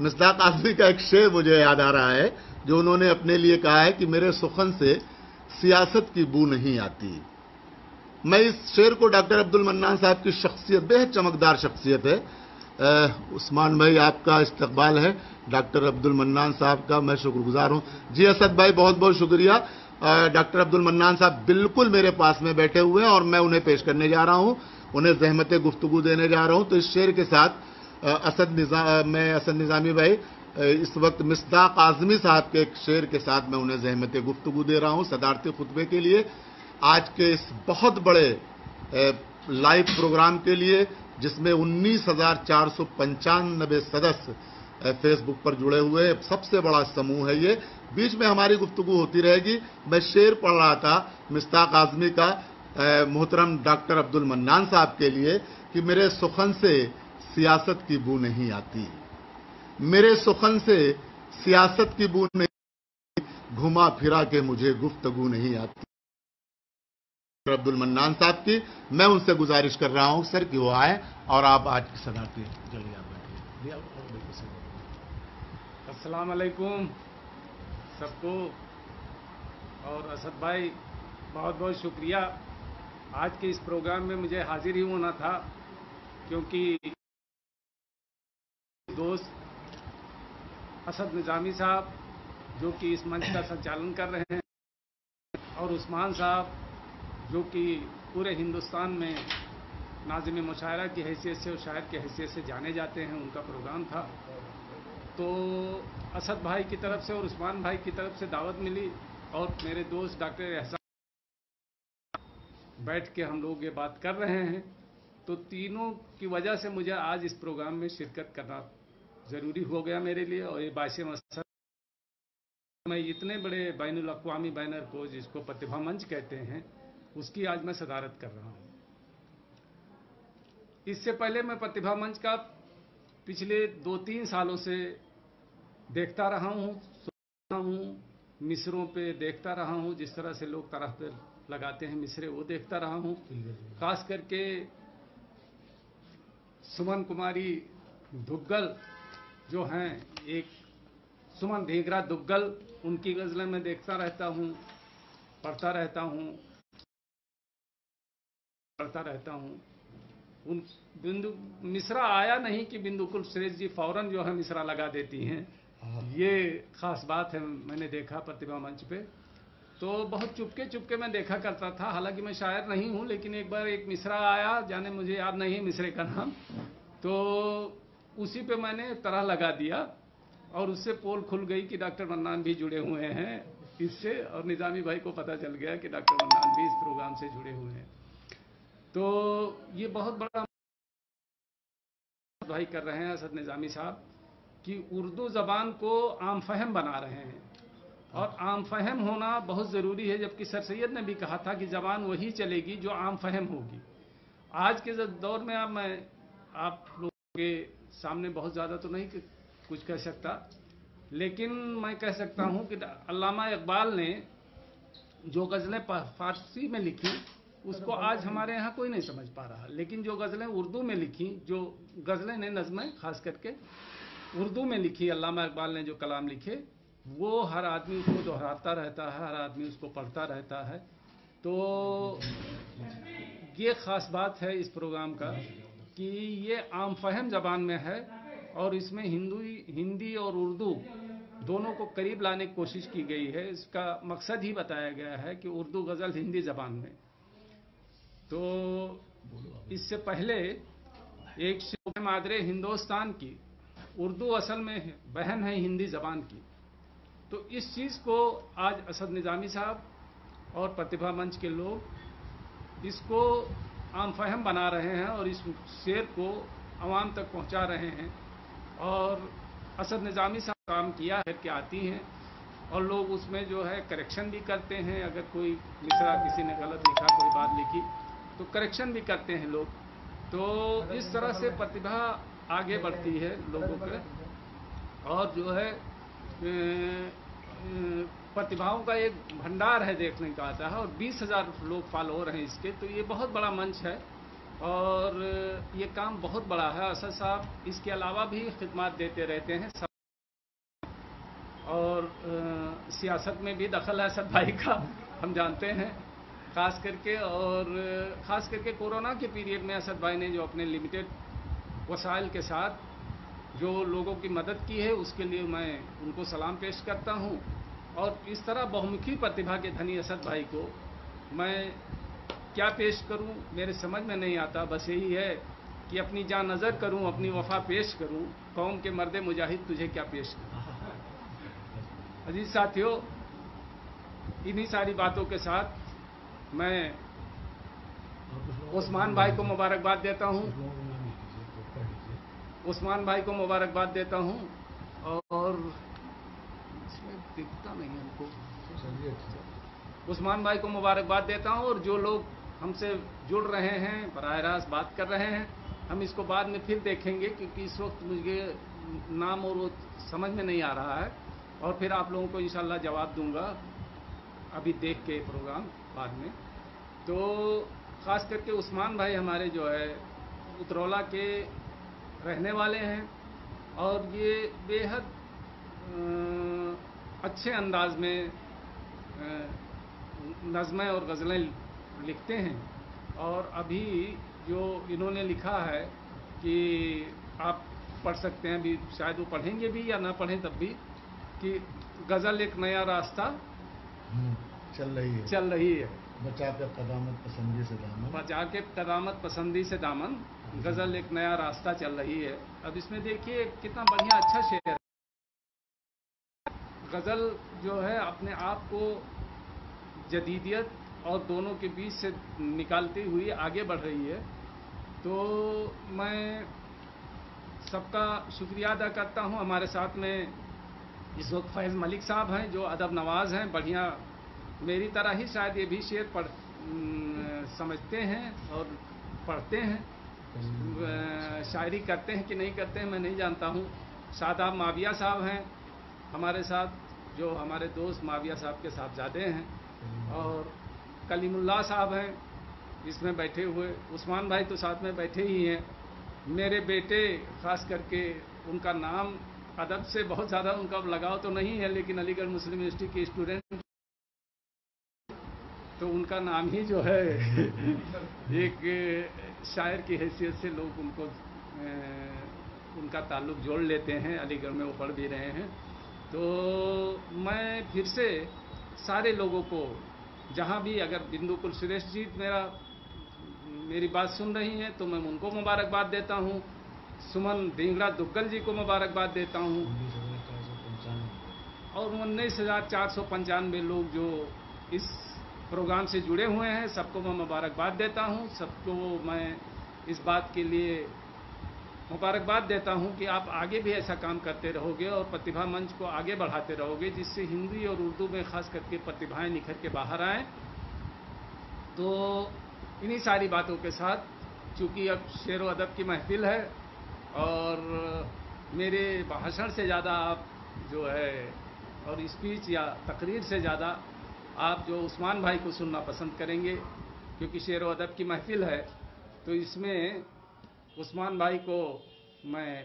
مصداق اعظمی کا ایک شعر مجھے یاد آ رہا ہے جو انہوں نے اپنے لیے کہا ہے کہ میرے سخن سے سیاست کی بو نہیں آتی. میں اس شعر کو ڈاکٹر عبد المنان صاحب کی شخصیت، بہت چمکدار شخصیت ہے. عثمان بھائی آپ کا استقبال ہے، ڈاکٹر عبد المنان صاحب کا میں شکر گزار ہوں. جی اسد بھائی بہت بہت شکریہ. ڈاکٹر عبد المنان صاحب بالکل میرے پاس میں بیٹھے ہوئے ہیں اور میں انہیں پیش کرنے جا رہا ہوں، انہیں زحمت گفتگو دینے جا رہا ہوں. تو اس شعر کے ساتھ میں اسد نظامی بھائی اس وقت مصداق اعظمی صاحب کے ایک شعر کے ساتھ میں انہیں زحمت گفتگو دے رہا ہوں صدارتی خطبے کے لیے، آج کے اس بہت بڑے لائیو پروگرام کے لیے جس میں 19,495 سدس فیس بک پر جڑے ہوئے ہیں. سب سے بڑا سموہ ہے یہ. بیچ میں ہماری گفتگو ہوتی رہے گی. میں شعر پڑھ رہا تھا مصداق اعظمی کا محترم ڈاکٹر عبد المنان صاحب کے لیے کہ میرے سخن سے سیاست کی بو نہیں آتی، میرے سخن سے سیاست کی بو نہیں، گھما پھرا کے مجھے گفتگو نہیں آتی. ڈاکٹر عبد المنان صاحب کی میں ان سے گزارش کر رہا ہوں سر کہ وہ آئے اور آپ آج کی صدارتی جلدی آپ بیٹھیے. السلام علیکم سب کو. اور اسد بھائی بہت بہت شکریہ. آج کے اس پروگرام میں مجھے حاضر ہی ہونا تھا کیونکہ دوست اسد نظامی صاحب جو کہ اس منچ کا سنچالن کر رہے ہیں اور عثمان صاحب جو کہ پورے ہندوستان میں ناظم مشاعرہ کی حیثیت سے اور شاعر کی حیثیت سے جانے جاتے ہیں، ان کا پروگرام تھا. تو اسد بھائی کی طرف سے اور عثمان بھائی کی طرف سے دعوت ملی اور میرے دوست ڈاکٹر احسان بیٹھ کے ہم لوگ یہ بات کر رہے ہیں. تو تینوں کی وجہ سے مجھے آج اس پروگرام میں شرکت کرنا ضروری ہو گیا میرے لیے اور یہ باعث مسرت. میں اتنے بڑے بین الاقوامی بینر کو جس کو پرتبھا منچ کہتے ہیں اس کی آج میں صدارت کر رہا ہوں. اس سے پہلے میں پرتبھا منچ کا پچھلے 2-3 سالوں سے دیکھتا رہا ہوں، سنتا ہوں، مصروں پہ دیکھتا رہا ہوں، جس طرح سے لوگ طرح پہ لگاتے ہیں مصرے وہ دیکھتا رہا ہوں. خاص کر کے سمن کماری دگل جو ہیں، ایک سمن ڈھیگرا دگل، ان کی غزلیں میں دیکھتا رہتا ہوں، پڑھتا رہتا ہوں. مصرا آیا نہیں کہ بندوکل سریش جی فوراً جو ہے مصرا لگا دیتی ہیں. یہ خاص بات ہے. میں نے دیکھا پرتبھا منچ پہ تو بہت چپکے میں دیکھا کرتا تھا. حالانکہ میں شاعر نہیں ہوں لیکن ایک بار ایک مصرا آیا، جانے مجھے یاد نہیں مصرے کا نام، تو اسی پہ میں نے طرح لگا دیا اور اس سے پول کھل گئی کہ ڈاکٹر منان بھی جڑے ہوئے ہیں اس سے، اور نظامی بھائی کو پتہ چل گیا کہ ڈاکٹر منان بھی اس پروگرام سے جڑے ہوئے ہیں. تو یہ بہت بڑا بھائی کر رہے ہیں اسد نظامی صاحب کہ اردو زبان کو عام فہم بنا رہے ہیں. اور عام فہم ہونا بہت ضروری ہے، جبکہ سر سید نے بھی کہا تھا کہ زبان وہی چلے گی جو عام فہم ہوگی. آج کے دور میں اب میں آپ لوگوں کے سامنے بہت زیادہ تو نہیں کچھ کہہ سکتا، لیکن میں کہہ سکتا ہوں کہ علامہ اقبال نے جو غزلیں فارسی میں لکھی اس کو آج ہمارے یہاں کوئی نہیں سمجھ پا رہا، لیکن جو غزلیں اردو میں لکھی، جو غزلیں نے نظمیں خاص کر کے اردو میں لکھی، علامہ اقبال نے جو کلام لکھے وہ ہر آدمی اس کو دہراتا رہتا ہے، ہر آدمی اس کو پڑھتا رہتا ہے. تو یہ خاص بات ہے اس پروگرام کا کہ یہ عام فہم زبان میں ہے اور اس میں ہندی اور اردو دونوں کو قریب لانے کی کوشش کی گئی ہے. اس کا مقصد ہی بتایا گیا ہے کہ اردو غزل ہندی زبان میں. تو اس سے پہلے ایک شعر مادر ہندوستان کی، اردو اصل میں بہن ہے ہندی زبان کی. تو اس چیز کو آج اسد نظامی صاحب اور پرتبھا منچ کے لوگ اس کو عام فہم بنا رہے ہیں اور اس شعر کو عوام تک پہنچا رہے ہیں. اور اسد نظامی صاحب کام کیا ہے کہ آتی ہیں اور لوگ اس میں جو ہے کریکشن بھی کرتے ہیں. اگر کوئی مصرع کسی نے غلط لکھا، کوئی بات لکھی تو کریکشن بھی کرتے ہیں لوگ. تو اس طرح سے پرتبھا آگے بڑھتی ہے لوگوں کے، اور جو ہے پرتبھاؤں کا ایک بھنڈار ہے دیکھنے کا آتا ہے، اور 20,000 لوگ فالوور ہیں اس کے. تو یہ بہت بڑا منچ ہے اور یہ کام بہت بڑا ہے. اسد صاحب اس کے علاوہ بھی خدمات دیتے رہتے ہیں. اور سیاست میں بھی دخل ہے اسد بھائی کا، ہم جانتے ہیں، خاص کر کے کورونا کے پیریڈ میں اسد بھائی نے جو اپنے لمیٹڈ وسائل کے ساتھ جو لوگوں کی مدد کی ہے اس کے لیے میں ان کو سلام پیش کرتا ہوں. اور اس طرح بہمکھی پرتبھا کے دھنی اسد بھائی کو میں کیا پیش کروں میرے سمجھ میں نہیں آتا. بس یہی ہے کہ اپنی جان نظر کروں، اپنی وفا پیش کروں، قوم کے مرد مجاہد تجھے کیا پیش کروں. عزیز ساتھیوں، انہی ساری باتوں کے ساتھ میں عثمان بھائی کو مبارکباد دیتا ہوں. عثمان بھائی کو مبارکباد دیتا ہوں اور اس میں دکھتا نہیں ہم کو. عثمان بھائی کو مبارکباد دیتا ہوں، اور جو لوگ ہم سے جڑ رہے ہیں، براہ راست بات کر رہے ہیں، ہم اس کو بعد میں پھر دیکھیں گے کیونکہ اس وقت مجھے نام اور وہ سمجھ میں نہیں آ رہا ہے، اور پھر آپ لوگوں کو انشاءاللہ جواب دوں گا ابھی دیکھ کے پروگرام بعد میں. تو خاص کر کے عثمان بھائی ہمارے جو ہے اترولہ کے رہنے والے ہیں، اور یہ بے حد اچھے انداز میں نظمیں اور غزلیں لکھتے ہیں. اور ابھی جو انہوں نے لکھا ہے کہ آپ پڑھ سکتے ہیں، ابھی شاید وہ پڑھیں گے بھی یا نہ پڑھیں تب بھی، کہ غزل ایک نیا راستہ چل رہی ہے، بچا کر قدامت پسندی سے دامن، بچا کے قدامت پسندی سے دامن، غزل ایک نیا راستہ چل رہی ہے. اب اس میں دیکھیے کتنا بڑھیا اچھا شعر ہے. غزل جو ہے اپنے آپ کو جدیدیت اور دونوں کے بیچ سے نکالتی ہوئی آگے بڑھ رہی ہے. تو میں سب کا شکریہ ادا کرتا ہوں. ہمارے ساتھ میں اس وقت فیض ملک صاحب ہیں جو ادب نواز ہیں، بڑھیا میری طرح ہی شاید یہ بھی شعر سمجھتے ہیں اور پڑھتے ہیں، شاعری کرتے ہیں کہ نہیں کرتے ہیں میں نہیں جانتا ہوں. شاداب ماویہ صاحب ہیں ہمارے ساتھ، جو ہمارے دوست ماویہ صاحب کے صاحبزادے ہیں، اور کلیم اللہ صاحب ہیں اس میں بیٹھے ہوئے. عثمان بھائی تو ساتھ میں بیٹھے ہی ہیں. میرے بیٹے خاص کر کے ان کا نام ادب سے بہت زیادہ ان کا لگاؤ تو نہیں ہے، لیکن علی گڑھ مسلم یونیورسٹی کے اسٹوڈنٹ تو ان کا نام ہی جو ہے ایک شاعر کی حیثیت سے لوگ ان کو ان کا تعلق جوڑ لیتے ہیں. علی گڑھ میں وہ پڑھ بھی رہے ہیں. تو میں پھر سے سارے لوگوں کو، جہاں بھی اگر بندو کل سریش جی میری بات سن رہی ہیں تو میں ان کو مبارکباد دیتا ہوں. سمن ڈھینگڑا دگل جی کو مبارکباد دیتا ہوں، اور 19,495 لوگ جو اس پروگرام سے جڑے ہوئے ہیں سب کو میں مبارکباد دیتا ہوں. سب کو میں اس بات کے لیے مبارکباد دیتا ہوں کہ آپ آگے بھی ایسا کام کرتے رہو گے اور پرتبھا منچ کو آگے بڑھاتے رہو گے، جس سے ہندی اور اردو میں خاص کر کے پرتبھائیں نکھر کے باہر آئیں. تو انہی ساری باتوں کے ساتھ، چونکہ اب شعر و ادب کی محفل ہے اور میرے بھاشن سے زیادہ آپ جو ہے اور اسپیچ یا تقریر سے زیادہ آپ جو عثمان بھائی کو سننا پسند کریں گے، کیونکہ شعر و ادب کی محفل ہے، تو اس میں عثمان بھائی کو میں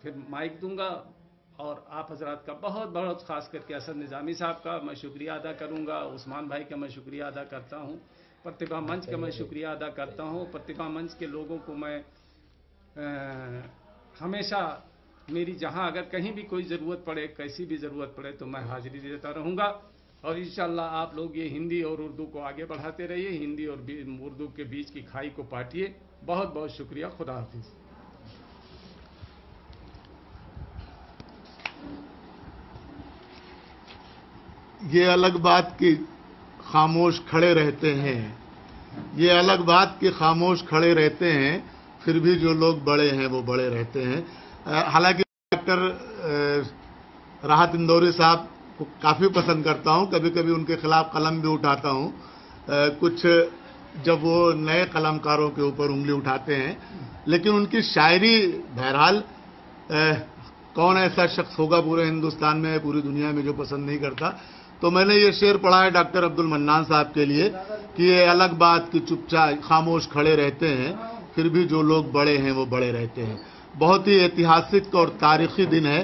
پھر مائک دوں گا. اور آپ حضرات کا بہت بہت خاص کر کے اسد نظامی صاحب کا میں شکریہ ادا کروں گا. عثمان بھائی کا میں شکریہ ادا کرتا ہوں. پرتبھا منچ کا میں شکریہ ادا کرتا ہوں. پرتبھا منچ کے لوگوں کو میں ہمیشہ میری جہاں اگر کہیں بھی کوئی ضرورت پڑے، کیسی بھی ضرورت پڑے تو میں حاضری دیتا رہوں گا. اور انشاءاللہ آپ لوگ یہ ہندی اور اردو کو آگے بڑھاتے رہیے، ہندی اور اردو کے بیچ کی کھائی کو پاٹیے. بہت بہت شکریہ. خدا حافظ. یہ الگ بات کہ خاموش کھڑے رہتے ہیں، یہ الگ بات کہ خاموش کھڑے رہتے ہیں، پھر بھی جو لوگ بڑے ہیں وہ بڑے رہتے ہیں. حالانکہ ڈاکٹر راحت اندوری صاحب کو کافی پسند کرتا ہوں، کبھی کبھی ان کے خلاف قلم بھی اٹھاتا ہوں کچھ جب وہ نئے قلمکاروں کے اوپر انگلی اٹھاتے ہیں. لیکن ان کی شاعری بہرحال کون ایسا شخص ہوگا پورے ہندوستان میں، پوری دنیا میں جو پسند نہیں کرتا. تو میں نے یہ شعر پڑھا ہے ڈاکٹر عبد المنان صاحب کے لیے کہ یہ الگ بات کہ چپچاپ خاموش کھڑے رہتے ہیں، پھر بھی جو لوگ بڑے ہیں وہ بڑے رہتے ہیں. بہت ہی ایتہاسک اور تاریخی دن ہے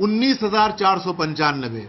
19,495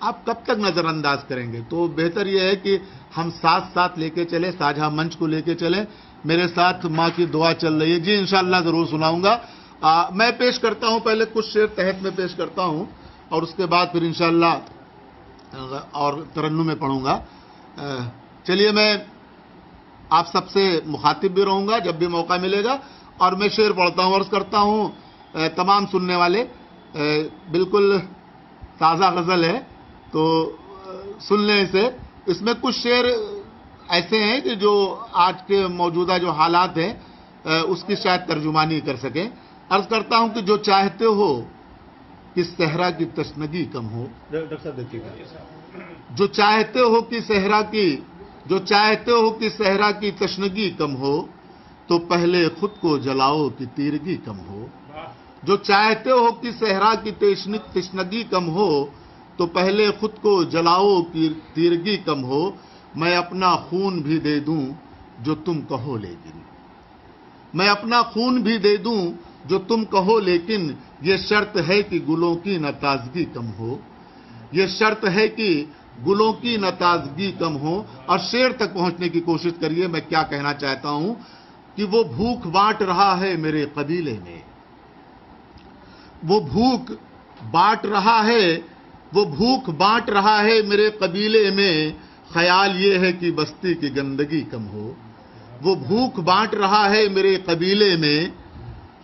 آپ کب تک نظر انداز کریں گے؟ تو بہتر یہ ہے کہ ہم ساتھ ساتھ لے کے چلیں، ساجھا منچ کو لے کے چلیں. میرے ساتھ ماں کی دعا چل رہی ہے. جی انشاءاللہ ضرور سناؤں گا. میں پیش کرتا ہوں، پہلے کچھ شعر تحت میں پیش کرتا ہوں اور اس کے بعد پھر انشاءاللہ اور ترنم میں پڑھوں گا. چلیے میں آپ سب سے مخاطب بھی رہوں گا جب بھی موقع ملے گا، اور میں شعر پڑھتا ہوں. عرض کرتا ہوں تمام سننے والے، بالکل تازہ غزل ہے تو سن لیں اسے. اس میں کچھ شعر ایسے ہیں کہ جو آج کے موجودہ جو حالات ہیں اس کی شاید ترجمانی کر سکیں. عرض کرتا ہوں کہ جو چاہتے ہو کہ صحرا کی تشنگی کم ہو. ڈاکٹر صاحب دیکھیے گا. جو چاہتے ہو کہ صحرا کی تشنگی کم ہو تو پہلے خود کو جلاؤ کہ تیرگی کم ہو. جو چاہتے ہو کہ صحرا کی تشنگی کم ہو تو پہلے خود کو جلاؤ کہ تیرگی کم ہو. میں اپنا خون بھی دے دوں جو تم کہو لیکن، میں اپنا خون بھی دے دوں جو تم کہو لیکن، یہ شرط ہے کہ گلوں کی نہ تازگی کم ہو. یہ شرط ہے کہ گلوں کی نہ تازگی کم ہو. اور شعر تک پہنچنے کی کوشش کریے. میں کیا کہنا چاہتا ہوں کہ وہ بھوک بانٹ رہا ہے میرے قبیلے میں، وہ بھوک بانٹ رہا ہے میرے قبیلے میں. خیال یہ ہے کہ بستی کی گندگی کم ہو. وہ بھوک بانٹ رہا ہے میرے قبیلے میں.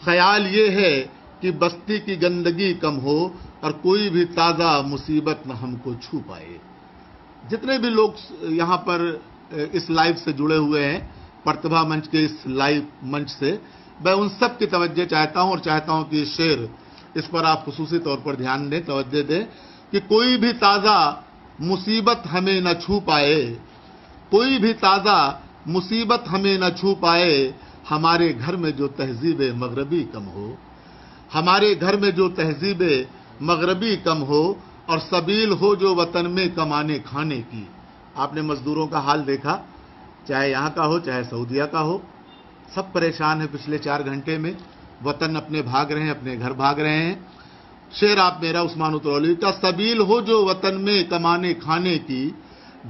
خیال یہ ہے کہ بستی کی گندگی کم ہو اور کوئی بھی تازہ مصیبت نہ ہم کو چھو پائے. جتنے بھی لوگ یہاں پر اس لائیو سے جڑے ہوئے ہیں، پرتبھا منچ کے اس لائیو منچ سے، میں ان سب کی توجہ چاہتا ہوں اور چاہتا ہوں کہ یہ شعر اس پر آپ خصوصی طور پر دھیان دیں، توجہ دیں کہ کوئی بھی تازہ مصیبت ہمیں نہ چھو پائے. کوئی بھی تازہ مصیبت ہمیں نہ چھو پائے. ہمارے گھر میں جو تہذیب مغربی کم ہو. ہمارے گھر میں جو تہذیب مغربی کم ہو اور سبیل ہو جو وطن میں کمانے کھانے کی. آپ نے مزدوروں کا حال دیکھا، چاہے یہاں کا ہو چاہے سعودیہ کا ہو، سب پریشان ہیں. پچھلے 4 گھنٹے میں وطن اپنے بھاگ رہے ہیں، اپنے گھر بھاگ رہے ہیں. شعر آپ میرا عثمان اترولوی کا. سبیل ہو جو وطن میں کمانے کھانے کی،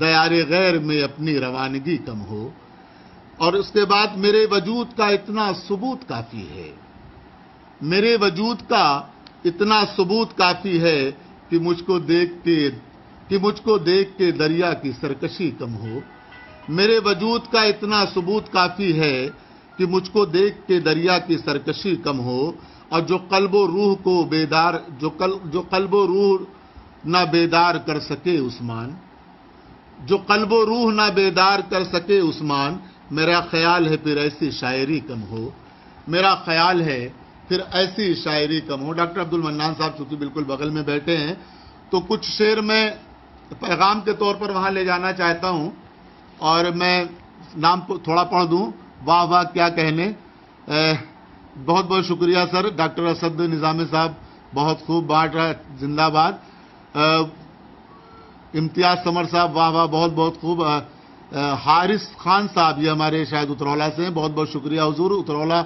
دیار غیر میں اپنی روانگی کم ہو. اور اس کے بعد میرے وجود کا اتنا ثبوت کافی ہے. میرے وجود کا اتنا ثبوت کافی ہے کہ مجھ کو دیکھ کے دریا کی سرکشی کم ہو. میرے وجود کا اتنا ثبوت کافی ہے کہ مجھ کو دیکھ کے دریا کی سرکشی کم ہو. اور جو قلب و روح کو جو قلب و روح نہ بیدار کر سکے عثمان، جو قلب و روح نہ بیدار کر سکے عثمان، میرا خیال ہے پھر ایسی شاعری کم ہو. میرا خیال ہے پھر ایسی شاعری کم ہو. ڈاکٹر عبد المنان صاحب چونکہ بالکل بغل میں بیٹھے ہیں تو کچھ شعر میں پیغام کے طور پر وہاں لے جانا چاہتا ہوں اور میں نام تھوڑا پڑھ دوں. واہ واہ کیا کہنے. بہت بہت شکریہ سر. ڈاکٹر اسد نظامی صاحب بہت خوب بانٹ رہا ہے، زندہ باد. امتیاز سمر صاحب واہ واہ بہت بہت خوب. حارث خان صاحب یہ ہمارے شاید اترولا سے ہیں، بہت بہت شکریہ حضور. اترولا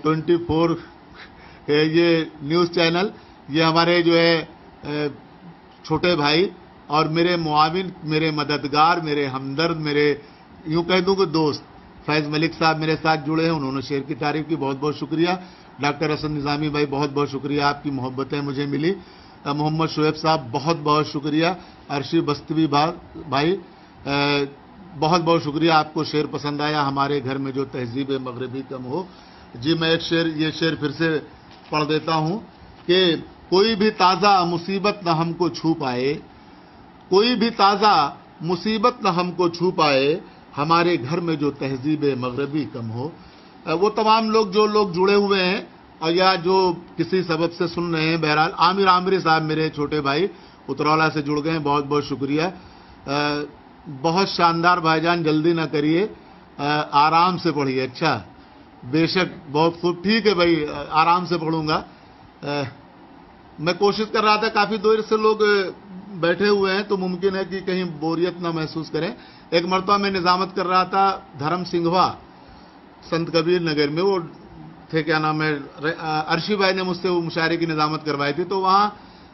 24 یہ نیوز چینل، یہ ہمارے جو ہے چھوٹے بھائی اور میرے معاون، میرے مددگار، میرے ہمدرد، میرے یوں کہہ دوں کہ دوست فیض ملک صاحب میرے ساتھ جڑے ہیں. انہوں نے شعر کی تعریف کی، بہت بہت شکریہ. ڈاکٹر اسد نظامی بھائی بہت بہت شکریہ، آپ کی محبتیں مجھے ملی. محمد شعیب صاحب بہت بہت شکریہ. عرشی بستوی بھائی بہت بہت شکریہ، آپ کو شعر پسند آیا. ہمارے گھر میں جو تہذیب مغربی کم ہو. جی میں یہ شعر پھر سے پڑھ دیتا ہوں کہ کوئی بھی تازہ مصیبت نہ ہم کو چھو پائے. کوئی بھی تازہ مصیبت نہ ہم کو چھو پائے. ہمارے گھر میں جو تہذیب مغربی کم ہو. وہ تمام لوگ جو لوگ جڑے ہوئے ہیں اور یا جو کسی سبب سے سن رہے ہیں، بہرحال عامری صاحب میرے چھوٹے بھائی اترولا سے جڑ گئے ہیں، بہت بہت شکریہ. بہت شاندار بھائی جان، جلدی نہ کریے، آرام سے پڑھیے. اچھا بے شک بہت خوب، ٹھیک ہے بھائی آرام سے پڑھوں گا. میں کوشش کر رہا تھا، کافی دیر سے لوگ بیٹھے ہوئے ہیں تو ممکن ہے کہ کہیں بوریت نہ محسوس کریں. ایک مرتبہ میں نظامت کر رہا تھا دھرم سنگھوا سنت کبیر نگر میں، وہ تھے کیا نام ہے عرشی بھائی نے مجھ سے وہ مشاعرے کی نظامت کروائی تھی، تو وہاں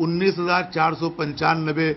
19,495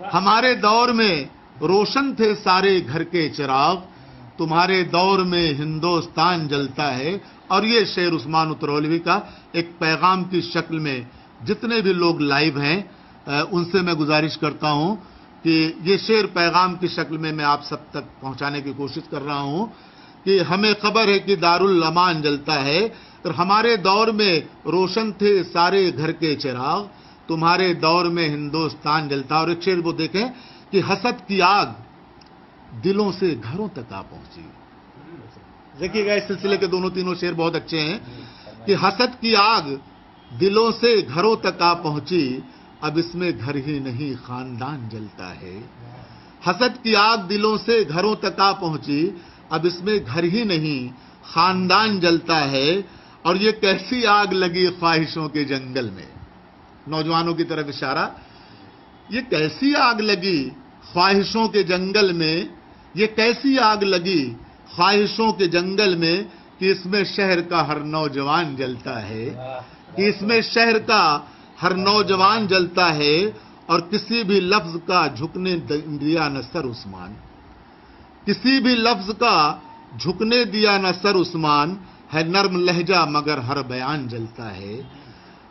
ہمارے دور میں روشن تھے سارے گھر کے چراغ، تمہارے دور میں ہندوستان جلتا ہے. اور یہ شعر عثمان اترولوی کا ایک پیغام کی شکل میں جتنے بھی لوگ لائیو ہیں ان سے میں گزارش کرتا ہوں کہ یہ شعر پیغام کی شکل میں آپ سب تک پہنچانے کی کوشش کر رہا ہوں کہ ہمیں خبر ہے کہ دارالامان جلتا ہے، اور ہمارے دور میں روشن تھے سارے گھر کے چراغ، تمہارے دور میں ہندوستان جلتا. اور ایک شعر وہ دیکھیں کہ حسد کی آگ دلوں سے گھروں تک آ پہنچی. دیکھیے گا اس سلسلے کے دونوں تینوں شعر بہت اچھے ہیں کہ حسد کی آگ دلوں سے گھروں تک آ پہنچی، اب اس میں گھر ہی نہیں خاندان جلتا ہے. حسد کی آگ دلوں سے گھروں تک آ پہنچی، اب اس میں گھر ہی نہیں خاندان جلتا ہے. اور یہ کیسی آگ لگی خواہشوں کے جنگل میں، نوجوانوں کی طرف اشارہ، یہ کیسی آگ لگی خواہشوں کے جنگل میں، یہ کیسی آگ لگی خواہشوں کے جنگل میں کہ اس میں شہر کا ہر نوجوان جلتا ہے، کہ اس میں شہر کا ہر نوجوان جلتا ہے. اور کسی بھی لفظ کا جھکنے دیا نہ سر عثمان، کسی بھی لفظ کا جھکنے دیا نہ سر عثمان، ہے نرم لہجہ مگر ہر بیان جلتا ہے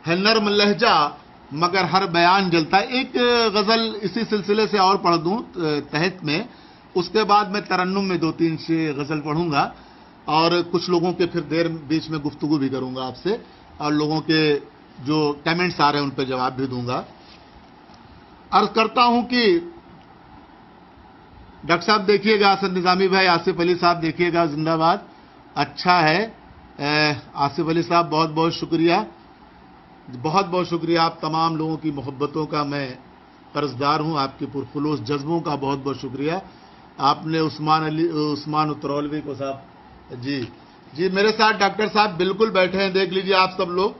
نرم لہجہ مگر ہر بیان جلتا ہے. ایک غزل اسی سلسلے سے اور پڑھ دوں تحت میں، اس کے بعد میں ترنم میں 2-3 غزل پڑھوں گا اور کچھ لوگوں کے پھر دیر بیچ میں گفتگو بھی کروں گا آپ سے، اور لوگوں کے جو کمنٹس آ رہے ہیں ان پہ جواب بھی دوں گا. عرض کرتا ہوں کہ ڈاکٹر صاحب دیکھیے گا، اسد نظامی بھائی، آصف علی صاحب دیکھیے گا، زندہ باد. اچھا ہے آصف علی صاحب، بہت بہت شکریہ، بہت بہت شکریہ. آپ تمام لوگوں کی محبتوں کا میں قرضدار ہوں، آپ کے پرخلوص جذبوں کا بہت بہت شکریہ. آپ نے عثمان اترولوی کو صاحب، جی میرے ساتھ ڈاکٹر صاحب بالکل بیٹھے ہیں، دیکھ لیجئے آپ سب لوگ،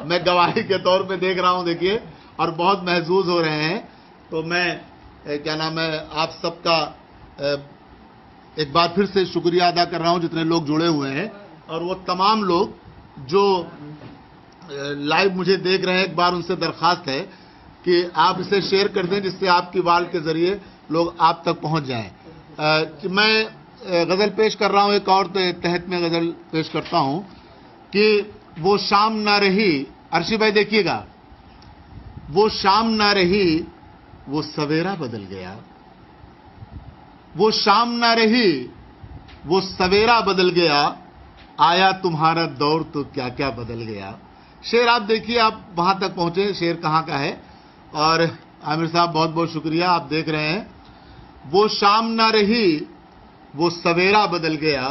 میں گواہی کے طور پہ دیکھ رہا ہوں، دیکھیے، اور بہت محظوظ ہو رہے ہیں. تو میں کیا نام ہے آپ سب کا ایک بار پھر سے شکریہ ادا کر رہا ہوں جتنے لوگ جڑے ہوئے ہیں، اور وہ تمام لوگ جو لائیو مجھے دیکھ رہے ہیں. ایک بار ان سے درخواست ہے کہ آپ اسے شیئر کر دیں جس سے آپ کی وال کے ذریعے لوگ آپ تک پہنچ جائیں. میں غزل پیش کر رہا ہوں، ایک اور تحت میں غزل پیش کرتا ہوں کہ وہ شام نہ رہی، عرشی بھائی دیکھیے گا، وہ شام نہ رہی وہ سویرا بدل گیا، وہ شام نہ رہی وہ سویرا بدل گیا، آیا تمہارا دور تو کیا کیا بدل گیا. شعر آپ دیکھیے، آپ وہاں تک پہنچے، شعر کہاں کا ہے. اور عامر صاحب بہت بہت شکریہ، آپ دیکھ رہے ہیں. وہ شام نہ رہی وہ سویرا بدل گیا،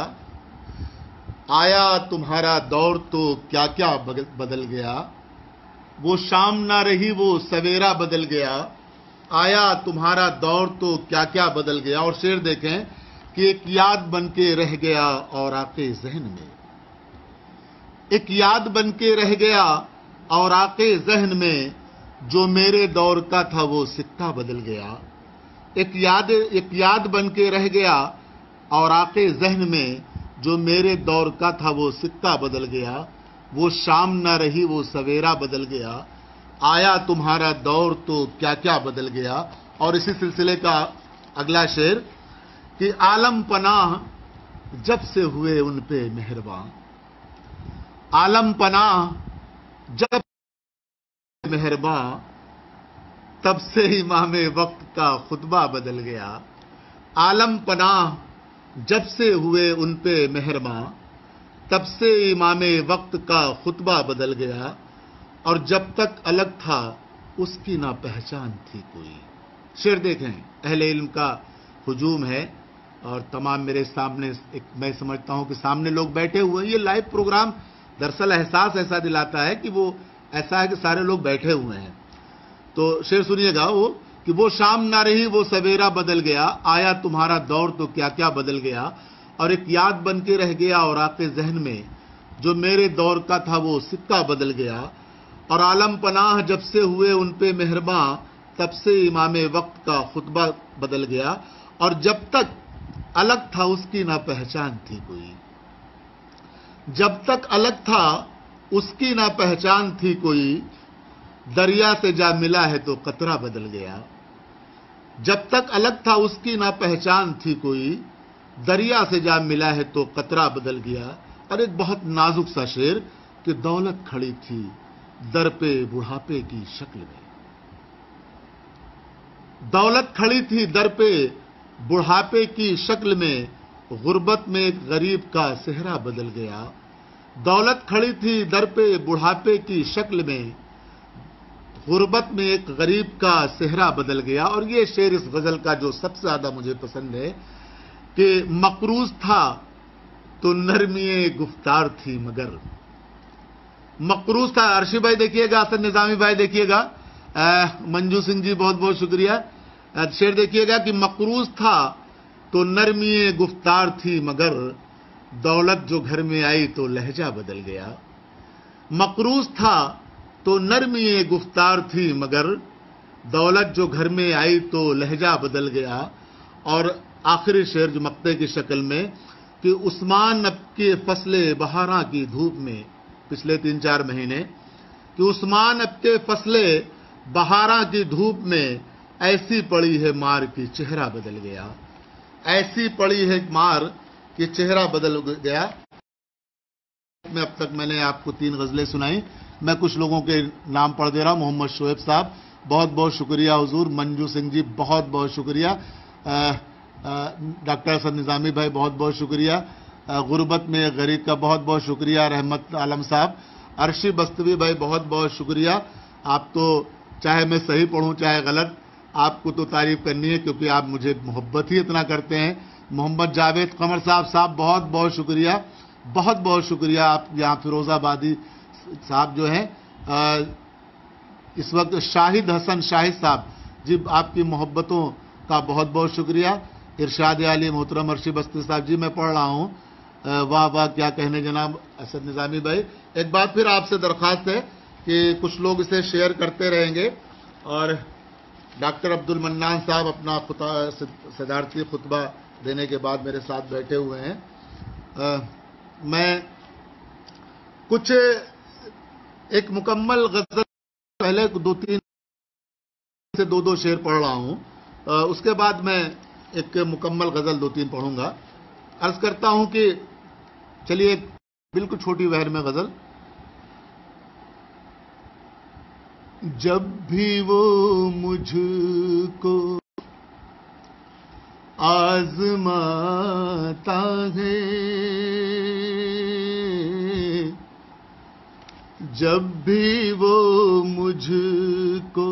آیا تمہارا دور تو کیا کیا بدل گیا. وہ شام نہ رہی وہ سویرا بدل گیا، آیا تمہارا دور تو کیا کیا بدل گیا. اور شعر دیکھیں کہ ایک یاد بن کے رہ گیا اور آقے ذہن میں، ایک یاد بن کے رہ گیا اور آقے ذہن میں، جو میرے دور کا تھا وہ سکہ بدل گیا. ایک یاد بن کے رہ گیا اور آقے ذہن میں، جو میرے دور کا تھا وہ سکہ بدل گیا. وہ شام نہ رہی وہ سویرا بدل گیا، آیا تمہارا دور تو کیا کیا بدل گیا. اور اسی سلسلے کا اگلا شعر کہ عالم پناہ جب سے ہوئے ان پہ مہرباں، عالم پناہ جب مہرباں، تب سے امام وقت کا خطبہ بدل گیا. عالم پناہ جب سے ہوئے ان پہ مہرباں، تب سے امام وقت کا خطبہ بدل گیا. اور جب تک الگ تھا اس کی نہ پہچان تھی کوئی. شعر دیکھیں، اہل علم کا ہجوم ہے اور تمام میرے سامنے، میں سمجھتا ہوں کہ سامنے لوگ بیٹھے ہوئے ہیں. یہ لائیو پروگرام دراصل احساس ایسا دلاتا ہے کہ وہ ایسا ہے کہ سارے لوگ بیٹھے ہوئے ہیں. تو شعر سنیے گا وہ کہ وہ شام نہ رہی وہ سویرا بدل گیا، آیا تمہارا دور تو کیا کیا بدل گیا. اور ایک یاد بن کے رہ گیا اور آقے ذہن میں، جو میرے دور کا تھا وہ سکہ بدل گیا. اور عالم پناہ جب سے ہوئے ان پہ مہرباں، تب سے امام وقت کا خطبہ بدل گیا. اور جب تک الگ تھا اس کی نہ پہچان تھی کوئی، جب تک الگ تھا اس کی نہ پہچان تھی کوئی، دریا سے جا ملا ہے تو قطرہ بدل گیا. جب تک الگ تھا اس کی نہ پہچان تھی کوئی، دریا سے جا ملا ہے تو قطرہ بدل گیا. اور ایک بہت نازک سا شعر کہ دولت کھڑی تھی در پہ بڑھاپے کی شکل میں. دولت کھڑی تھی در پہ بڑھاپے کی شکل میں، غربت میں ایک غریب کا صحرا بدل گیا. دولت کھڑی تھی در پہ بڑھاپے کی شکل میں، غربت میں ایک غریب کا صحرا بدل گیا. اور یہ شعر اس غزل کا جو سب سے زیادہ مجھے پسند ہے کہ مقروض تھا تو نرمی گفتار تھی مگر. مقروض تھا. عرشی بھائی دیکھیے گا، اسد نظامی بھائی دیکھیے گا، منجو سنگھ جی بہت بہت شکریہ. شعر دیکھیے گا کہ مقروض تھا تو نرمی گفتار تھی مگر، دولت جو گھر میں آئی تو لہجہ بدل گیا. مقروض تھا تو نرمی گفتار تھی مگر، دولت جو گھر میں آئی تو لہجہ بدل گیا. اور آخری شعر جو مقطع کی شکل میں کہ عثمان اب کے فصل بہاراں کی دھوپ میں، پچھلے 3-4 مہینے کہ عثمان اب کے فصل بہاراں کی دھوپ میں، ایسی پڑی ہے مار کی چہرہ بدل گیا. ایسی پڑی ہے مار کہ چہرہ بدل گیا. میں اب تک میں نے آپ کو 3 غزلیں سنائیں. میں کچھ لوگوں کے نام پڑھ دے رہا ہوں. محمد شعیب صاحب بہت بہت شکریہ حضور. منجو سنگھ جی بہت بہت شکریہ. ڈاکٹر اسد نظامی بھائی بہت بہت شکریہ. غربت میں غریب کا بہت بہت شکریہ. رحمت عالم صاحب. عرشی بستوی بھائی بہت بہت شکریہ. آپ تو چاہے میں صحیح پڑھوں چاہے غلط، آپ کو تو تعریف کرنی ہے کیونکہ آپ مجھے محبت ہی اتنا کرتے ہیں. محمد جاوید قمر صاحب بہت بہت شکریہ. بہت بہت شکریہ. آپ یہاں فیروز آبادی صاحب جو ہیں اس وقت. شاہد حسن شاہد صاحب جی آپ کی محبتوں کا بہت بہت شکریہ. ارشاد عالی محترم عرشی بستی صاحب جی میں پڑھ رہا ہوں. واہ واہ کیا کہنے جناب اسد نظامی بھائی. ایک بات پھر آپ سے درخواست ہے کہ کچھ لوگ اسے شیئر کرتے رہیں گے. اور ڈاکٹر عبد المنان صاحب اپنا صدارتی خطبہ دینے کے بعد میرے ساتھ بیٹھے ہوئے ہیں. میں کچھ ایک مکمل غزل پہلے 2-3 سے 2 شعر پڑھ رہا ہوں. اس کے بعد میں ایک مکمل غزل 2-3 پڑھوں گا. عرض کرتا ہوں کہ چلیے ایک بالکل چھوٹی وہر میں غزل. جب بھی وہ مجھ کو آزماتا ہے، جب بھی وہ مجھ کو،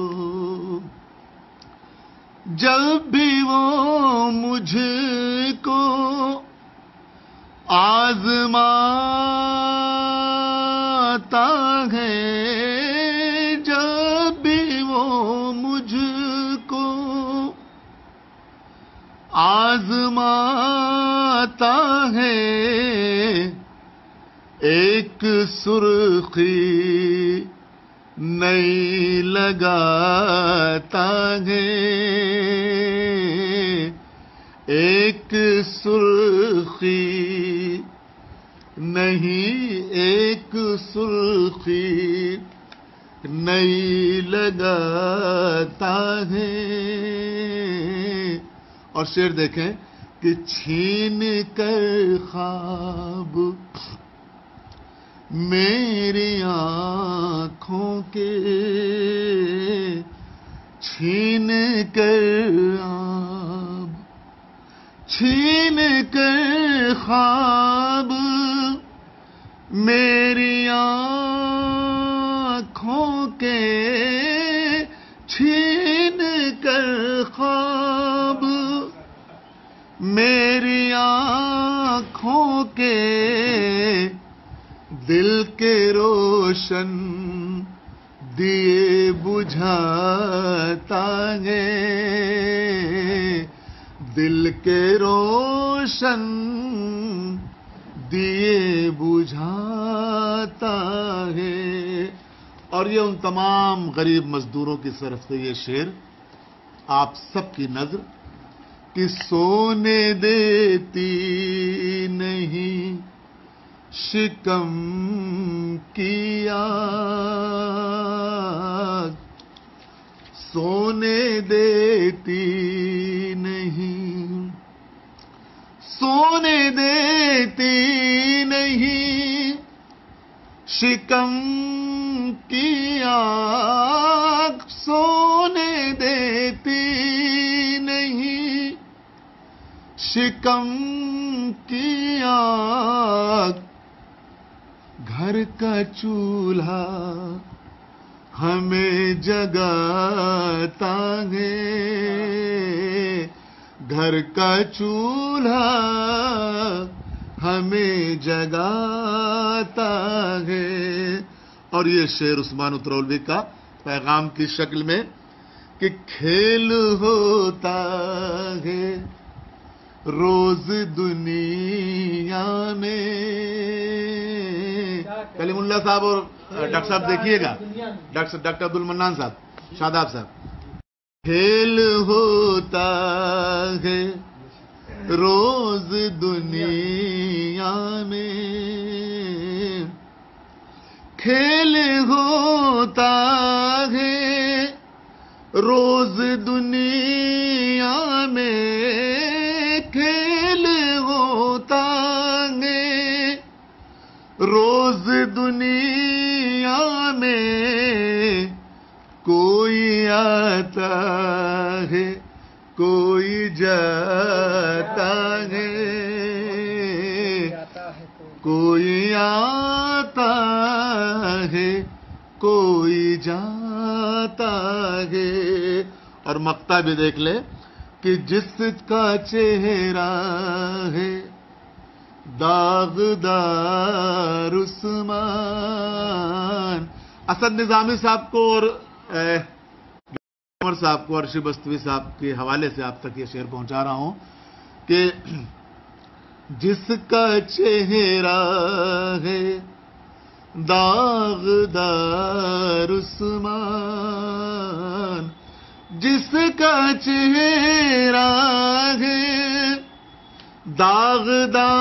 جب بھی وہ مجھ کو آزماتا ہے، جب بھی وہ مجھ کو آزماتا ہے، ایک سرخی نئی لگاتا ہے، ایک سرخی نہیں، ایک سرخی نئی لگاتا ہے. اور شعر دیکھیں کہ چھین کر خواب میری آنکھوں کے، چھین کر آب، چھین کر خواب میری آنکھوں کے، چھین کر خواب میری آنکھوں کے، دل کے روشن دیے بجھاتا ہے، دل کے روشن دیے بجھاتا ہے. اور یہ ان تمام غریب مزدوروں کی طرف سے یہ شعر آپ سب کی نظر کہ سونے دیتی نہیں شکم کی آگ، سونے دیتی نہیں، سونے دیتی نہیں، شکم کی آنکھ سونے دیتی نہیں، شکم کی آنکھ، گھر کا چولہا ہمیں جگاتا ہے، گھر کا چولہا ہمیں جگاتا ہے۔ اور یہ شعر عثمان اترولوی کا پیغام کی شکل میں کہ کھیل ہوتا ہے روز دنیا میں۔ کلیم اللہ صاحب اور ڈاکٹر صاحب دیکھیے گا، ڈاکٹر عبد المنان صاحب، شاداب صاحب، کھیل ہوتا ہے روز دنیا میں، کھیل ہوتا ہے روز دنیا میں، کھیل ہوتا ہے روز دنیا میں، کوئی آتا ہے کوئی جاتا ہے، کوئی آتا ہے کوئی جاتا ہے۔ اور مقطع بھی دیکھ لے کہ جس کا چہرہ ہے داغدار عثمان۔ اسد نظامی صاحب کو اور عمر صاحب کو، ارشی بستوی صاحب کے حوالے سے آپ تک یہ شعر پہنچا رہا ہوں کہ جس کا چہرہ ہے داغدار عثمان، جس کا چہرہ ہے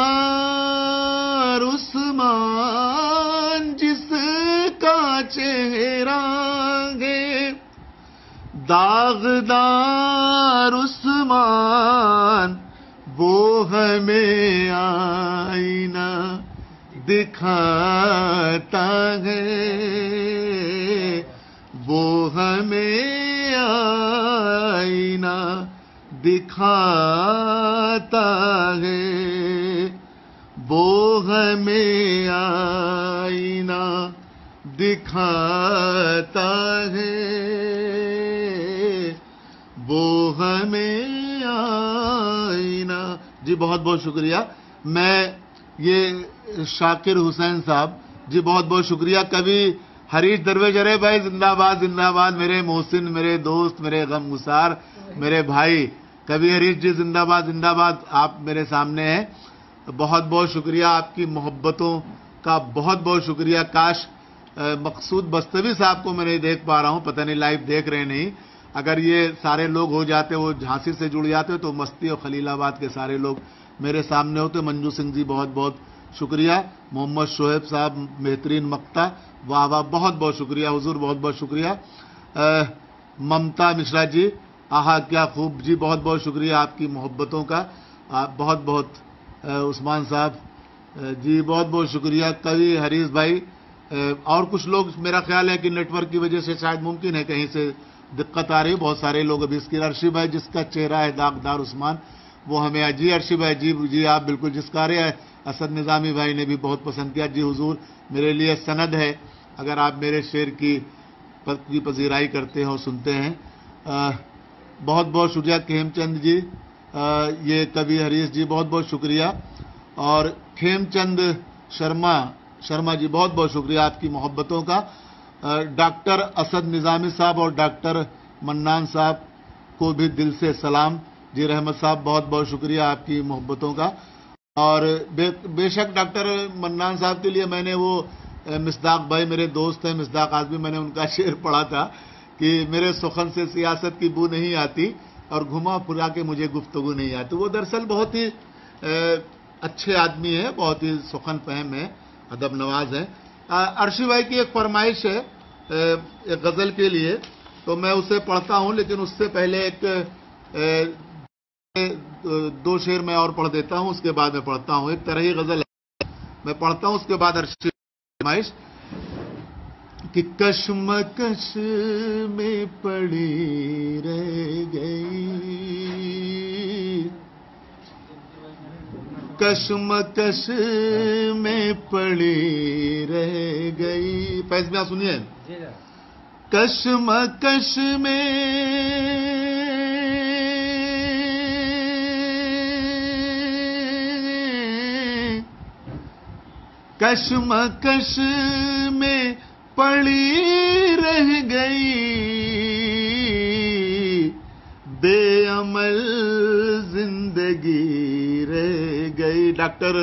داغدار عثمان، جس کا چہرہ ہے داغدار عثمان، وہ ہمیں آئینہ دکھاتا ہے، وہ ہمیں آئینہ دکھاتا ہے، وہ ہمیں آئینہ دکھاتا ہے، وہ ہمیں آئینہ۔ جی بہت بہت شکریہ۔ میں یہ شاکر حسین صاحب، جی بہت بہت شکریہ۔ کبھی حریش درویش، ارے بھائی زندہ باد زندہ باد، میرے محسن، میرے دوست، میرے غم گسار، میرے بھائی، کبھی حریش جی زندہ باد زندہ باد، آپ میرے سامنے ہیں۔ بہت بہت شکریہ آپ کی محبتوں کا، بہت بہت شکریہ۔ کاش مقصود بستوی صاحب کو میں نہیں دیکھ پا رہا ہوں، پتہ نہیں لائیو دیکھ رہے نہیں، اگر یہ سارے لوگ ہو جاتے، وہ جھانسی سے جڑ جاتے تو مستی اور خلیل آباد کے سارے لوگ میرے سامنے ہوتے۔ منجو سنگھ جی بہت بہت شکریہ۔ محمد شعیب صاحب بہترین مقطع، واہ واہ، بہت بہت شکریہ حضور، بہت بہت شکریہ۔ ممتا مشرا جی، آہا کیا خوب، جی بہت بہت شکریہ آپ کی محبتوں کا، بہت بہت۔ عثمان صاحب جی بہت بہت شکریہ۔ کبھی حریش بھائی اور کچھ لوگ، میرا خیال ہے کہ نیٹ ورک کی وجہ سے شاید ممکن ہے کہیں سے دقت آ رہی ہے، بہت سارے لوگ ابھی اس کی۔ ارشی بھائی، جس کا چہرہ ہے داغدار عثمان، وہ ہمیں، جی ارشی بھائی، جی آپ بالکل جس کا رہے ہیں۔ اسد نظامی بھائی نے بھی بہت پسند کیا، جی حضور میرے لیے سند ہے اگر آپ میرے شعر کی پذیرائی کرتے ہیں اور سنتے ہیں۔ بہت بہت شکریہ کھیم چند جی، یہ کبھی حریش جی بہت بہت شکریہ، اور کھیم چند شرما جی بہت بہت شکریہ آپ کی محبتوں کا۔ ڈاکٹر اسد نظامی صاحب اور ڈاکٹر منان صاحب کو بھی دل سے سلام۔ جی رحمت صاحب بہت بہت شکریہ آپ کی محبتوں کا۔ اور بے شک ڈاکٹر منان صاحب کے لیے میں نے وہ مصداق بھائی میرے دوست ہیں، مصداق آزمی، میں نے ان کا شعر پڑھا تھا کہ میرے سخن سے سیاست کی بو نہیں آتی اور گھما پھرا کے مجھے گفتگو نہیں آتی۔ وہ دراصل بہت ہی اچھے آدمی ہیں، بہت ہی سخن فہم ہیں، ادب نواز ہیں۔ ارشی بھائی کی ایک فرمائش ہے ایک غزل کے لیے تو میں اسے پڑھتا ہوں، لیکن اس سے پہلے ایک 2 شعر میں اور پڑھ دیتا ہوں، اس کے بعد میں پڑھتا ہوں. ایک طرح غزل ہے، میں پڑھتا ہوں، اس کے بعد عرشی فرمائش کہ کشمکش میں پڑی رہ گئی، کشمکش میں پڑی رہ گئی. فیض میں سنیے، کشمکش میں کشمکش میں پڑی رہ گئی، بے عمل زندگی رہ گئی. ڈاکٹر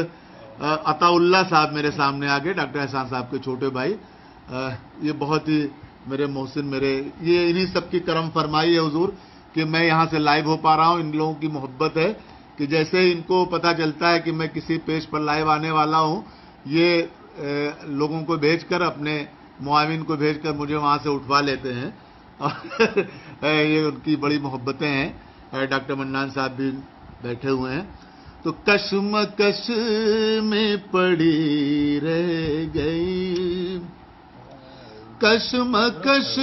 عطا اللہ صاحب میرے سامنے آ گئے، ڈاکٹر احسان صاحب کے چھوٹے بھائی. یہ بہت ہی میرے محسن، یہ انہی سب کی کرم فرمائی ہے حضور کہ میں یہاں سے لائیو ہو پا رہا ہوں. ان لوگوں کی محبت ہے کہ جیسے ہی ان کو پتا چلتا ہے کہ میں کسی پیج پر لائیو آنے والا ہوں، یہ لوگوں کو بھیج کر، اپنے معاون کو بھیج کر مجھے وہاں سے اٹھوا لیتے ہیں. یہ ان کی بڑی محبتیں ہیں. ڈاکٹر منان صاحب بھی بیٹھے ہوئے ہیں. تو کشمکش میں پڑی رہ گئی، کشمکش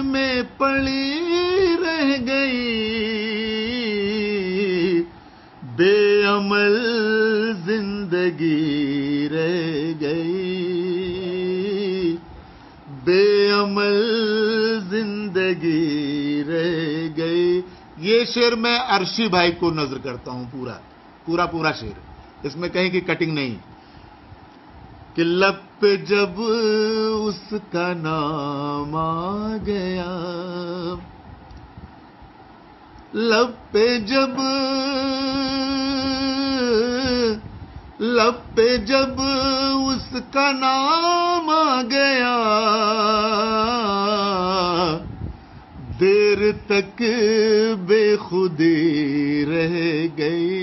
میں پڑی رہ گئی، بے عمل زندگی رہ گئی، بے عمل زندگی رہ گئی. یہ شعر میں عرشی بھائی کو نظر کرتا ہوں، پورا شعر، اس میں کہیں کی کٹنگ نہیں. کہ لب پہ جب اس کا نام آ گیا، لب پہ جب اس کا نام آ گیا، دیر تک بے خودی رہ گئی،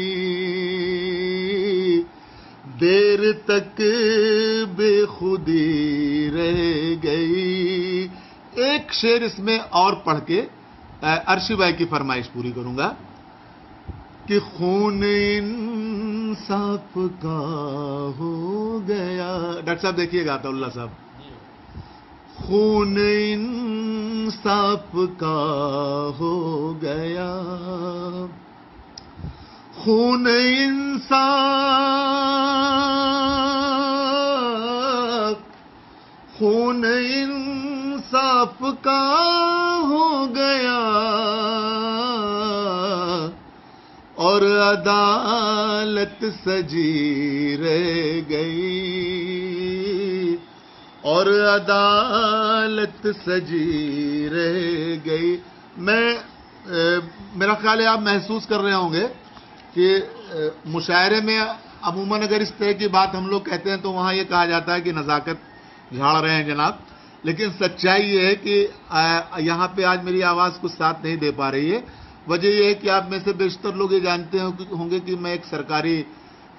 دیر تک بے خودی رہ گئی. ایک شعر اس میں اور پڑھ کے عرشی بھائی کی فرمائش پوری کروں گا کہ خون انصاف کا ہو گیا. ڈاکٹر صاحب دیکھیے گا، عطا اللہ صاحب. خون انصاف کا ہو گیا، خون انصاف کا ہو گیا، اور عدالت سجی رہ گئی، اور عدالت سجی رہ گئی. میرا خیال ہے آپ محسوس کر رہے ہوں گے کہ مشاعرے میں عموماً اگر اس طرح کی بات ہم لوگ کہتے ہیں تو وہاں یہ کہا جاتا ہے کہ نزاکت جھاڑ رہے ہیں جناب. لیکن سچائی یہ ہے کہ یہاں پہ آج میری آواز کچھ ساتھ نہیں دے پا رہی ہے. وجہ یہ ہے کہ آپ میں سے بیشتر لوگ یہ جانتے ہوں گے کہ میں ایک سرکاری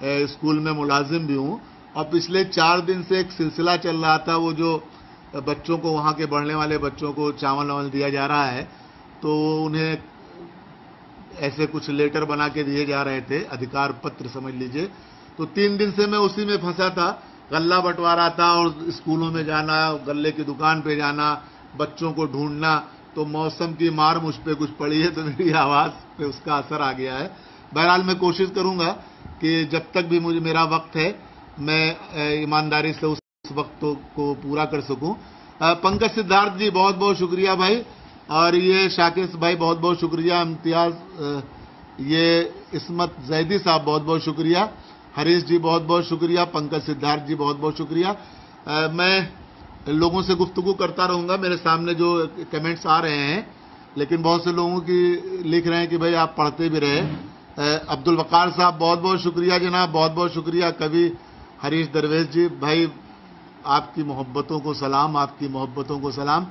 اسکول میں ملازم بھی ہوں، اور پچھلے 4 دن سے ایک سلسلہ چل رہا تھا. وہ جو بچوں کو، وہاں کے پڑھنے والے بچوں کو چاول دیا جا رہا ہے، تو انہیں ایسے کچھ لیٹر بنا کے دیے جا رہے تھے، ادھیکار پتر سمجھ لیجئے. تو 3 دن سے میں اسی میں پھنسا تھا. غلہ بٹوارا تھا، اور اسکولوں میں جانا، غلے کی دکان پہ جانا، بچوں کو ڈھونڈنا. تو موسم کی مار مجھ پہ کچھ پڑی ہے، تو میری آواز پہ اس کا اثر آ گیا ہے. بہرحال میں کوشش کروں گا کہ جب تک بھی میرا وقت ہے میں ایمانداری سے اس وقت کو پورا کر سکوں. پنکج سدھارتھ جی بہت بہت شکریہ بھائی، اور یہ شاکر بھائی بہت بہت شکریہ. امتیاز، یہ عصمت زیدی صاحب بہت بہت شکریہ. حریش جی بہت بہت شکریہ. پنکج سدھارتھ جی بہت بہت شکریہ. میں لوگوں سے گفتگو کرتا رہوں گا. میرے سامنے جو کمنٹس آ رہے ہیں، لیکن بہت سے لوگوں کی لکھ رہے ہیں کہ بھائی آپ پڑھتے بھی رہے. عبد الوقار صاحب بہت بہت شکریہ جناب، بہت بہت شکریہ. کبھی حریش درویش جی بھائی، آپ کی محبتوں کو سلام، آپ کی محبتوں کو سلام.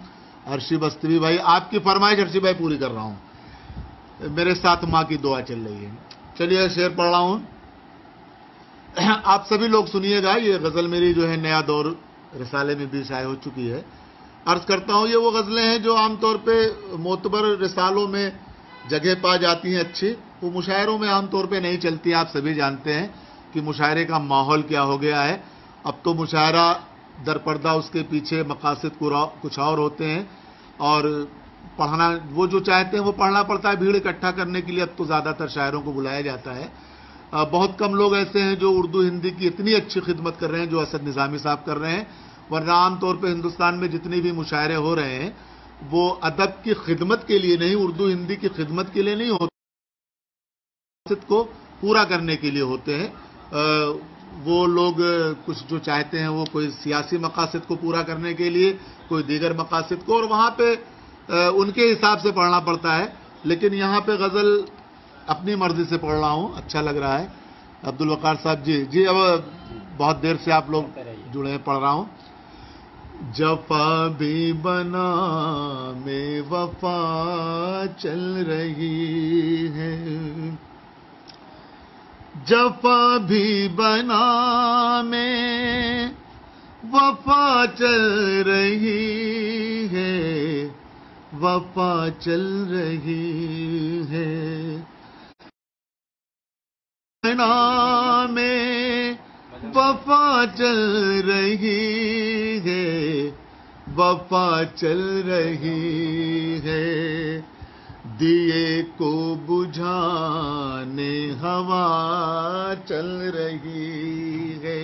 عرشی بستوی بھائی، آپ کی فرمائش عرشی بھائی پوری کر رہا ہوں. میرے ساتھ ماں کی دعا چل رہی ہے. چلیے شعر پڑھ رہا ہوں. آپ سبھی لوگ سنیے گا. یہ غزل میری جو ہے نیا دور رسالے میں بھی شائع ہو چکی ہے. عرض کرتا ہوں یہ وہ غزلیں ہیں جو عام طور پہ معتبر رسالوں میں جگہ پا جاتی ہیں اچھی، وہ مشاعروں میں عام طور پہ نہیں چلتی. آپ سبھی جانتے ہیں کہ مشاعرے کا ماحول کیا ہو گیا ہے. اب تو مشاعرہ در پردہ اس کے پیچھے مقاصد کچھ اور ہوتے ہیں، اور پڑھنا وہ جو چاہتے ہیں وہ پڑھنا پڑتا ہے. بھیڑ اکٹھا کرنے کے لیے اب تو زیادہ تر شاعروں کو بلایا جاتا ہے. بہت کم لوگ ایسے ہیں جو اردو ہندی کی اتنی اچھی خدمت کر رہے ہیں جو اسد نظامی صاحب کر رہے ہیں. ورنہ عام طور پہ ہندوستان میں جتنے بھی مشاعرے ہو رہے ہیں وہ ادب کی خدمت کے لیے نہیں، اردو ہندی کی خدمت کے لیے نہیں ہوتے، مقاصد کو پورا کرنے کے لیے ہوتے ہیں. وہ لوگ کچھ جو چاہتے ہیں وہ کوئی سیاسی مقاصد کو پورا کرنے کے لیے، کوئی دیگر مقاصد کو، اور وہاں پہ ان کے حساب سے پڑھنا پڑتا ہے. لیکن یہاں پہ غزل اپنی مرضی سے پڑھ رہا ہوں، اچھا لگ رہا ہے. عبدالوقار صاحب جی اب بہت دیر سے آپ لوگ جڑے ہیں، پڑھ رہا ہوں. جفا بھی بنا میں وفا چل رہی ہے، جفا بھی بنا میں وفا چل رہی ہے، وفا چل رہی ہے. بنا میں وفا چل رہی ہے، وفا چل رہی ہے. دیے کو بجھانے ہوا چل رہی ہے،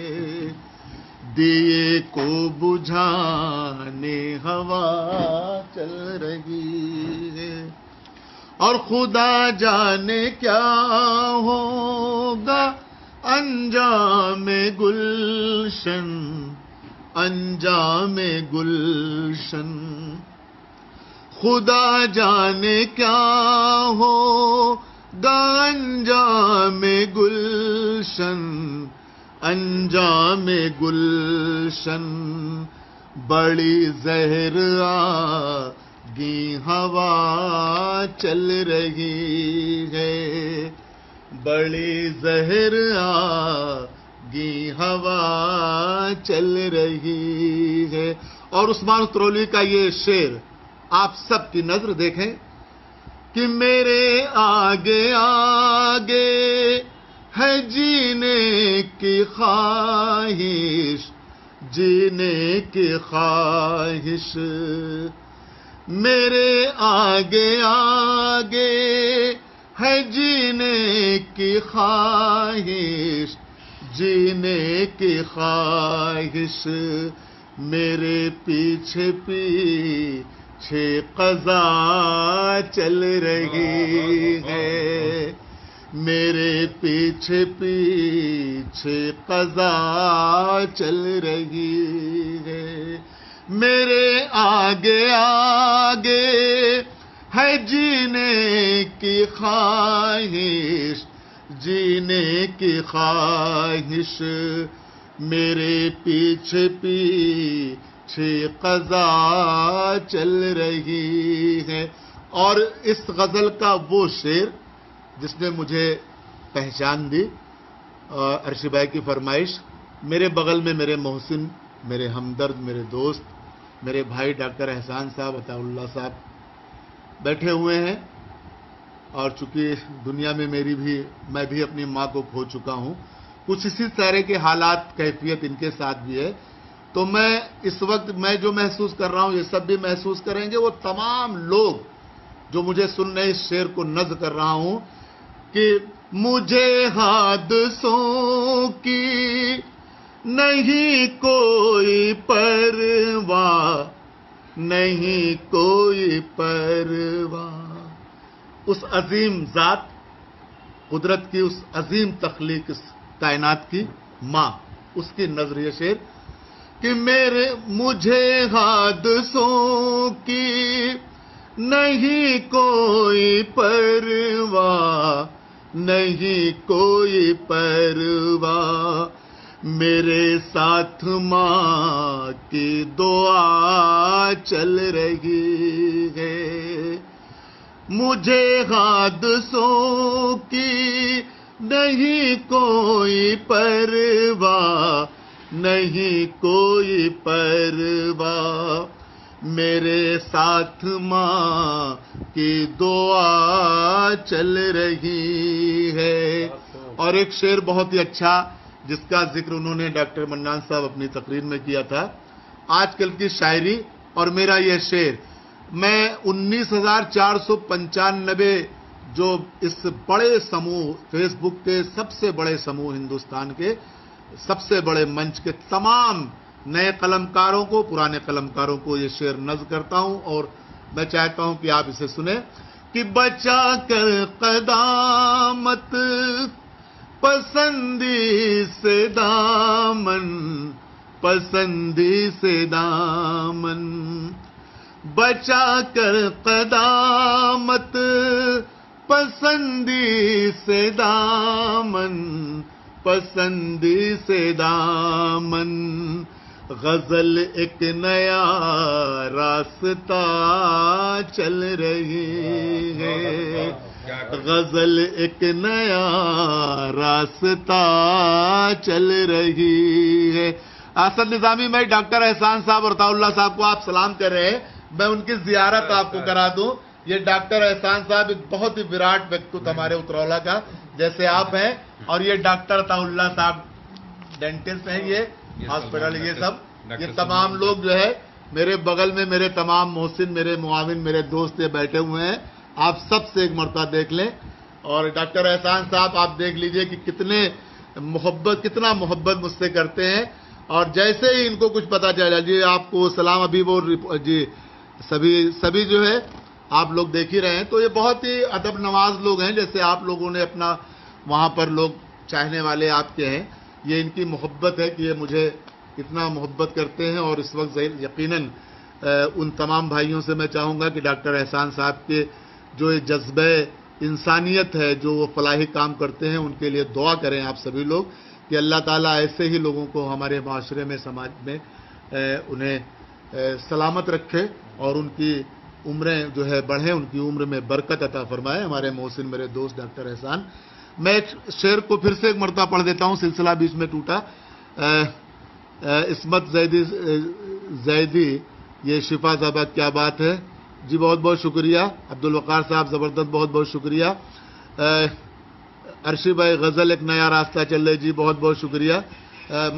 دیے کو بجھانے ہوا چل رہی ہے. اور خدا جانے کیا ہوگا انجام گلشن، انجام گلشن. خدا جانے کیا ہوگا انجام گلشن، انجام گلشن. بڑی زہر آگی ہوا چل رہی ہے، بڑی زہر آگی ہوا چل رہی ہے. اور عثمان اترولوی کا یہ شعر آپ سب کی نظر دیکھیں کہ میرے آگے آگے ہے جینے کی خواہش، جینے کی خواہش. میرے آگے آگے ہے جینے کی خواہش، جینے کی خواہش. میرے پیچھے پیچھے قضا چل رہی ہے، میرے پیچھے پیچھے قضا چل رہی ہے. میرے آگے آگے ہے جینے کی خواہش، جینے کی خواہش. میرے پیچھے پیچھے قضا چل رہی ہے. اور اس غزل کا وہ شعر جس نے مجھے پہچان دی، عرشی بھائی کی فرمائش. میرے بغل میں میرے محسن، میرے ہمدرد، میرے دوست، میرے بھائی ڈاکٹر احسان صاحب، عطا اللہ صاحب بیٹھے ہوئے ہیں. اور چونکہ دنیا میں میں بھی اپنی ماں کو کھو چکا ہوں، کچھ اسی طرح کے حالات کیفیت ان کے ساتھ بھی ہے. تو میں اس وقت جو محسوس کر رہا ہوں یہ سب بھی محسوس کریں گے. وہ تمام لوگ جو مجھے سن رہے ہیں، اس شعر کو نظم کر رہا ہوں کہ مجھے حادثوں کی نہیں کوئی پرواہ، نہیں کوئی پرواہ. اس عظیم ذات، قدرت کی اس عظیم تخلیق، اس کائنات کی ماں، اس کی نظر یہ شعر کہ مجھے حادثوں کی نہیں کوئی پرواہ، نہیں کوئی پرواہ. میرے ساتھ ماں کی دعا چل رہی ہے. مجھے حادثوں کی نہیں کوئی پرواہ، نہیں کوئی پرواہ، میرے ساتھ ماں کی دعا چل رہی ہے۔ اور ایک شعر بہت ہی اچھا جس کا ذکر انہوں نے ڈاکٹر منان صاحب اپنی تقریر میں کیا تھا، آج کل کی شاعری اور میرا یہ شعر، میں 19,495 جو اس بڑے سموہ فیس بک کے سب سے بڑے سموہ ہندوستان کے سب سے بڑے منچ کے تمام نئے قلمکاروں کو، پرانے قلمکاروں کو یہ شعر نظم کرتا ہوں، اور میں چاہتا ہوں کہ آپ اسے سنیں کہ بچا کر قدامت پسندی سے دامن، پسندی سے دامن، بچا کر قدامت پسندی سے دامن، پسندی سے دامن، غزل ایک نیا راستہ چل رہی ہے، غزل ایک نیا راستہ چل رہی ہے۔ اسد نظامی میں ڈاکٹر احسان صاحب اور عطاء اللہ صاحب کو آپ سلام کر رہے ہیں، میں ان کی زیارت آپ کو کرا دوں۔ یہ ڈاکٹر احسان صاحب ایک بہت ہی وراٹ ویکتو ہمارے اترولہ کا، جیسے آپ ہیں، اور یہ ڈاکٹر عطاء اللہ صاحب ڈینٹسٹ ہیں، یہ ہاسپٹل، یہ سب، یہ تمام لوگ جو ہے میرے بغل میں، میرے تمام محسن، میرے معاون، میرے دوست یہ بیٹھے ہوئے ہیں، آپ سب سے ایک مرتبہ دیکھ لیں۔ اور ڈاکٹر احسان صاحب آپ دیکھ لیجئے کہ کتنا محبت مجھ سے کرتے ہیں، اور جیسے ہی ان کو کچھ پتا چلا، جی آپ کو سلام، ابھی وہ جی سبھی جو ہے آپ لوگ دیکھ ہی رہے ہیں، تو یہ بہت ہی ادب نواز لوگ ہیں، جیسے آپ لوگوں نے اپنا وہاں پر لوگ چاہنے والے آپ کے ہیں، یہ ان کی محبت ہے کہ یہ مجھے اتنا محبت کرتے ہیں۔ اور اس وقت یقیناً ان تمام بھائیوں سے میں چاہوں گا کہ ڈاکٹر احسان صاحب کے جو یہ جذبہ انسانیت ہے، جو وہ فلاحی کام کرتے ہیں، ان کے لیے دعا کریں آپ سبھی لوگ کہ اللہ تعالیٰ ایسے ہی لوگوں کو ہمارے معاشرے میں، سماج میں انہیں سلامت رکھے اور ان کی عمریں جو ہے بڑھیں، ان کی عمر میں برکت عطا فرمائے۔ ہمارے محسن میرے دوست ڈاکٹر احسان، میں ایک شعر کو پھر سے ایک مرتبہ پڑھ دیتا ہوں، سلسلہ بیچ میں ٹوٹا۔ عصمت زیدی، یہ شفا صاحبہ کیا بات ہے، جی بہت بہت شکریہ۔ عبدالوقار صاحب زبردست، بہت بہت شکریہ۔ عرشی بھائی غزل ایک نیا راستہ چل رہے، جی بہت بہت شکریہ۔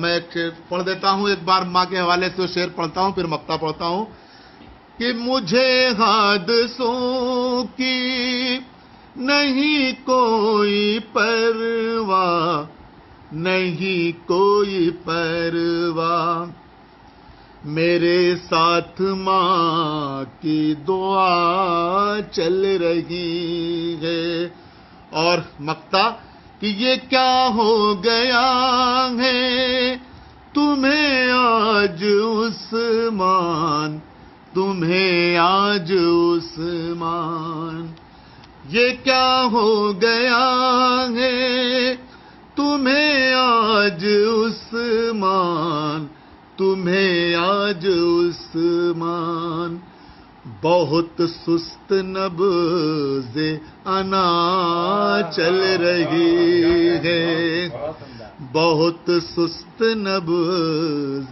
میں ایک شعر پڑھ دیتا ہوں، ایک بار ماں کے حوالے سے شعر پڑھتا ہوں، پھر مقطع پڑھتا ہوں کہ مجھے حادثوں کی نہیں کوئی پرواہ، نہیں کوئی پرواہ، میرے ساتھ ماں کی دعا چل رہی ہے۔ اور مقطع کہ یہ کیا ہو گیا ہے تمہیں آج عثمان، تمہیں آج عثمان، یہ کیا ہو گیا ہے تمہیں آج عثمان، تمہیں آج عثمان، بہت سست نبض انا چل رہی ہے، بہت سست نبض